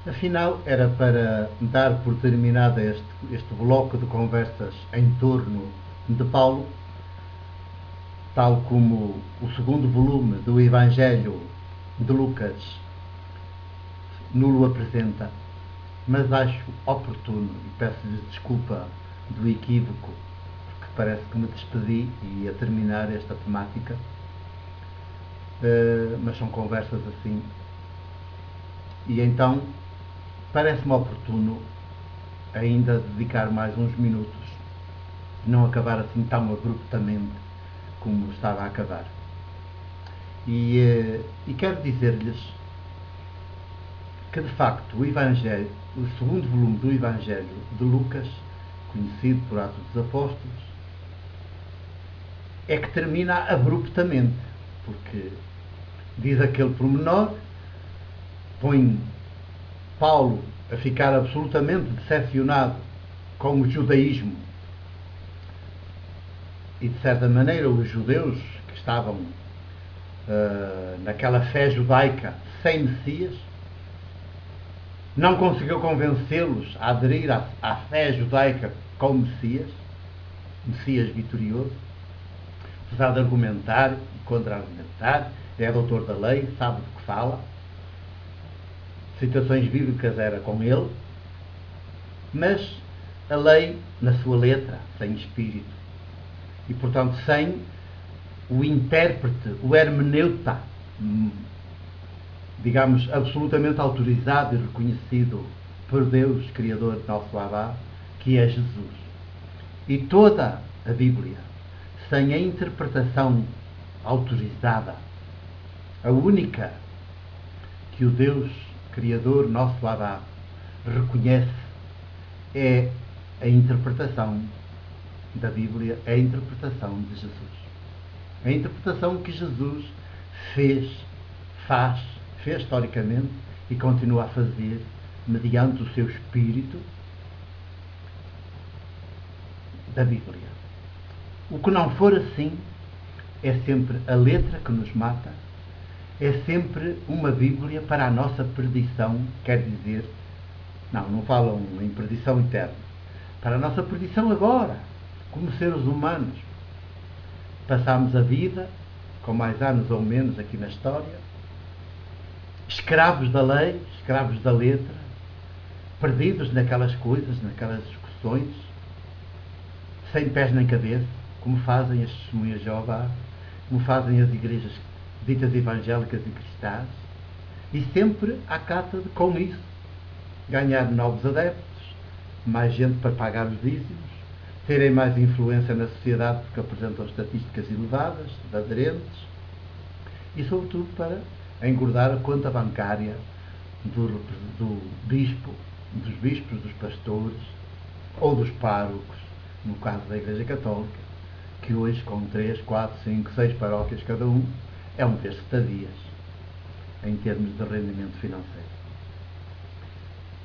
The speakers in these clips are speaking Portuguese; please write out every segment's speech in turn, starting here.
Afinal, era para dar por terminada este bloco de conversas em torno de Paulo, tal como o segundo volume do Evangelho de Lucas nos apresenta, mas acho oportuno, e peço-lhes desculpa do equívoco, porque parece que me despedi e ia terminar esta temática, mas são conversas assim. E então parece-me oportuno ainda dedicar mais uns minutos, não acabar assim tão abruptamente como estava a acabar. E quero dizer-lhes que, de facto, o Evangelho, o segundo volume do Evangelho de Lucas, conhecido por Atos dos Apóstolos, é que termina abruptamente, porque diz aquele pormenor, põe Paulo a ficar absolutamente decepcionado com o judaísmo e, de certa maneira, os judeus que estavam naquela fé judaica sem Messias, não conseguiu convencê-los a aderir à fé judaica com Messias vitorioso, apesar de argumentar e contra-argumentar, é doutor da lei, sabe do que fala, citações bíblicas era com ele, mas a lei na sua letra, sem espírito, e portanto sem o intérprete, o hermeneuta, digamos, absolutamente autorizado e reconhecido por Deus, Criador de nosso Abá, que é Jesus. E toda a Bíblia, sem a interpretação autorizada, a única que o Deus, Criador, nosso Abá, reconhece é a interpretação da Bíblia, é a interpretação de Jesus. A interpretação que Jesus faz historicamente e continua a fazer mediante o seu espírito da Bíblia. O que não for assim é sempre a letra que nos mata, é sempre uma Bíblia para a nossa perdição, quer dizer, não falam em perdição eterna, para a nossa perdição agora, como seres humanos. Passamos a vida, com mais anos ou menos aqui na história, escravos da lei, escravos da letra, perdidos naquelas coisas, naquelas discussões, sem pés nem cabeça, como fazem as testemunhas de Jeová, como fazem as igrejas ditas evangélicas e cristãs, e sempre à cata de, com isso, ganhar novos adeptos, mais gente para pagar os dízimos, terem mais influência na sociedade porque apresentam estatísticas elevadas de aderentes e, sobretudo, para engordar a conta bancária do bispo, dos bispos, dos pastores ou dos párocos, no caso da Igreja Católica, que hoje, com 3, 4, 5, 6 paróquias cada um, é um estadias em termos de rendimento financeiro.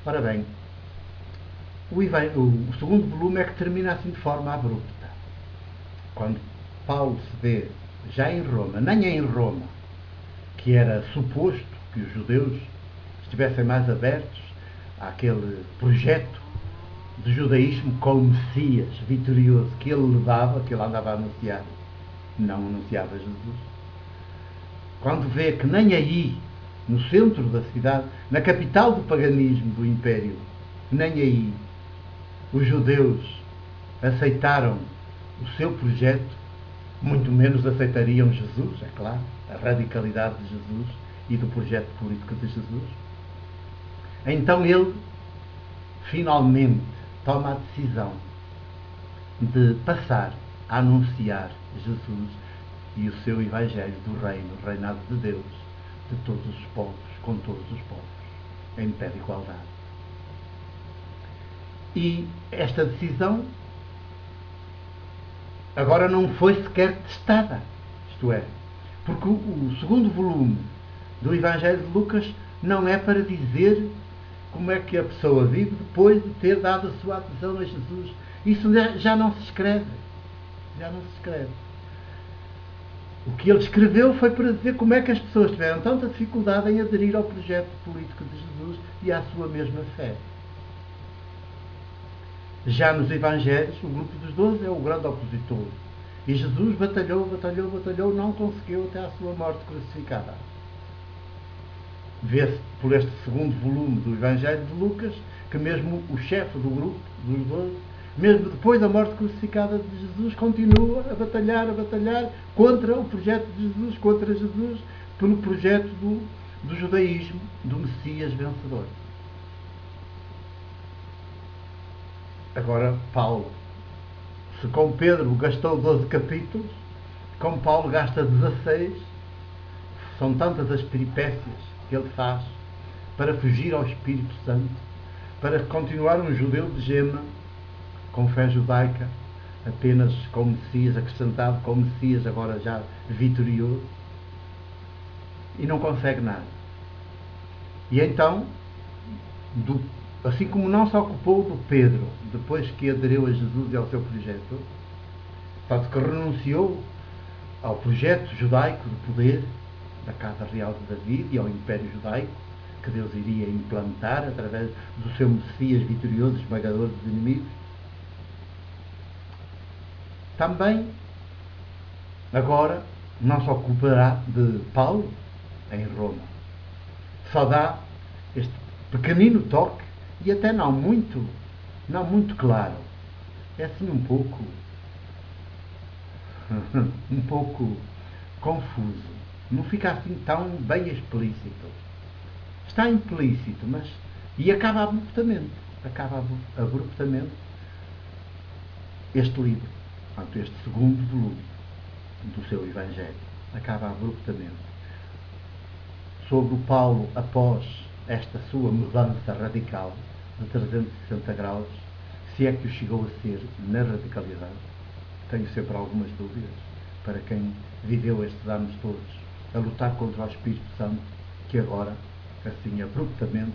Ora bem, o segundo volume é que termina assim de forma abrupta. Quando Paulo se vê já em Roma, nem é em Roma, que era suposto que os judeus estivessem mais abertos àquele projeto de judaísmo com o Messias vitorioso que ele levava, que ele andava a anunciar, não anunciava Jesus. Quando vê que nem aí, no centro da cidade, na capital do paganismo do Império, nem aí os judeus aceitaram o seu projeto, muito menos aceitariam Jesus, é claro, a radicalidade de Jesus e do projeto político de Jesus. Então ele finalmente toma a decisão de passar a anunciar Jesus e o seu Evangelho do Reino, o reinado de Deus, de todos os povos, com todos os povos, em pé de igualdade. E esta decisão agora não foi sequer testada, isto é, porque o segundo volume do Evangelho de Lucas não é para dizer como é que a pessoa vive depois de ter dado a sua adesão a Jesus. Isso já não se escreve. Já não se escreve. O que ele escreveu foi para dizer como é que as pessoas tiveram tanta dificuldade em aderir ao projeto político de Jesus e à sua mesma fé. Já nos Evangelhos, o grupo dos 12 é o grande opositor. E Jesus batalhou, não conseguiu até à sua morte crucificada. Vê-se por este segundo volume do Evangelho de Lucas que mesmo o chefe do grupo dos 12, mesmo depois da morte crucificada de Jesus, continua a batalhar contra o projeto de Jesus, contra Jesus, pelo projeto do judaísmo, do Messias vencedor. Agora, Paulo, se com Pedro gastou 12 capítulos, com Paulo gasta 16, são tantas as peripécias que ele faz para fugir ao Espírito Santo, para continuar um judeu de gema, com fé judaica, apenas com o Messias acrescentado, com o Messias agora já vitorioso, e não consegue nada. E então, assim como não se ocupou do Pedro, depois que aderiu a Jesus e ao seu projeto, tanto que renunciou ao projeto judaico de poder da Casa Real de David e ao Império Judaico, que Deus iria implantar através do seu Messias vitorioso, esmagador dos inimigos. Também, agora, não se ocupará de Paulo em Roma. Só dá este pequenino toque, e até não muito claro. É assim um pouco confuso. Não fica assim tão bem explícito. Está implícito, mas... E acaba abruptamente este livro, portanto, este segundo volume do seu Evangelho. Acaba abruptamente. Sobre o Paulo, após esta sua mudança radical de 360 graus, se é que o chegou a ser na radicalidade, tenho sempre algumas dúvidas, para quem viveu estes anos todos a lutar contra o Espírito Santo, que agora, assim abruptamente,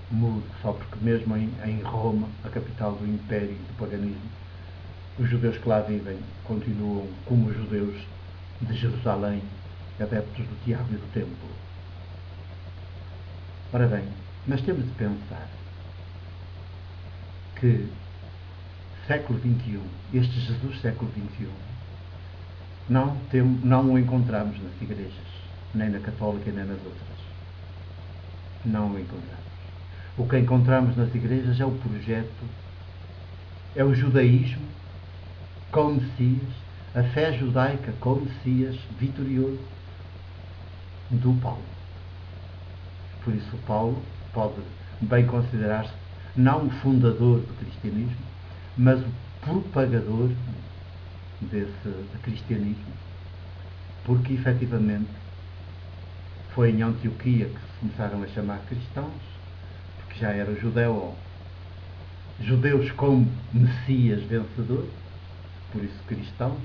mude, só porque mesmo em Roma, a capital do Império e do paganismo, os judeus que lá vivem continuam como os judeus de Jerusalém, adeptos do diabo e do templo. Ora bem, mas temos de pensar que século XXI, este Jesus século XXI, não o encontramos nas igrejas, nem na católica nem nas outras. Não o encontramos. O que encontramos nas igrejas é o projeto, é o judaísmo com o Messias, a fé judaica com o Messias vitorioso do Paulo. Por isso Paulo pode bem considerar-se não o fundador do cristianismo, mas o propagador desse cristianismo, porque efetivamente foi em Antioquia que se começaram a chamar cristãos, porque já era judeus com Messias vencedor, por isso cristãos,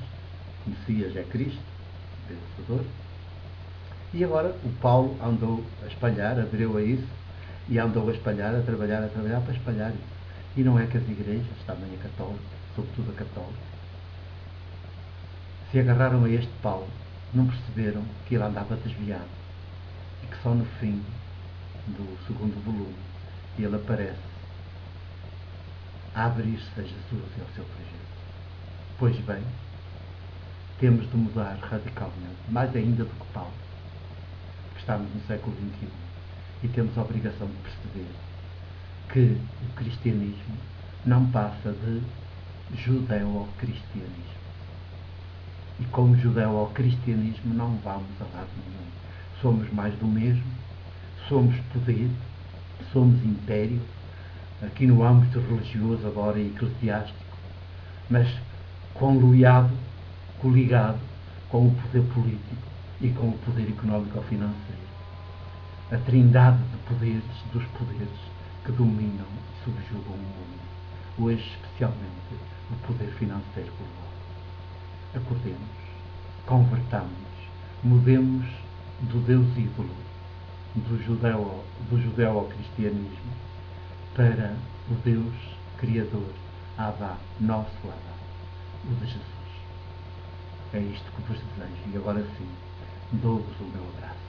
Messias é Cristo, vencedor. E agora o Paulo andou a espalhar, aderiu a isso, e andou a espalhar, a trabalhar para espalhar isso. E não é que as igrejas, também a católica, sobretudo a católica, se agarraram a este Paulo, não perceberam que ele andava desviado e que só no fim do segundo volume ele aparece a abrir-se a Jesus e ao seu projeto. Pois bem, temos de mudar radicalmente, mais ainda do que Paulo, que estamos no século XXI, e temos a obrigação de perceber que o cristianismo não passa de judeu-cristianismo. E como judeu-cristianismo não vamos a lado nenhum. Somos mais do mesmo, somos poder, somos império, aqui no âmbito religioso agora e eclesiástico, mas coligado com o poder político e com o poder económico-financeiro. A trindade de poderes, dos poderes que dominam e subjugam o mundo. Hoje, especialmente, o poder financeiro global. Acordemos, convertamos-nos, mudemos do Deus ídolo, do judeu ao cristianismo, para o Deus Criador, Abba, nosso Abba, o de Jesus. É isto que vos desejo e agora sim, dou-vos o meu abraço.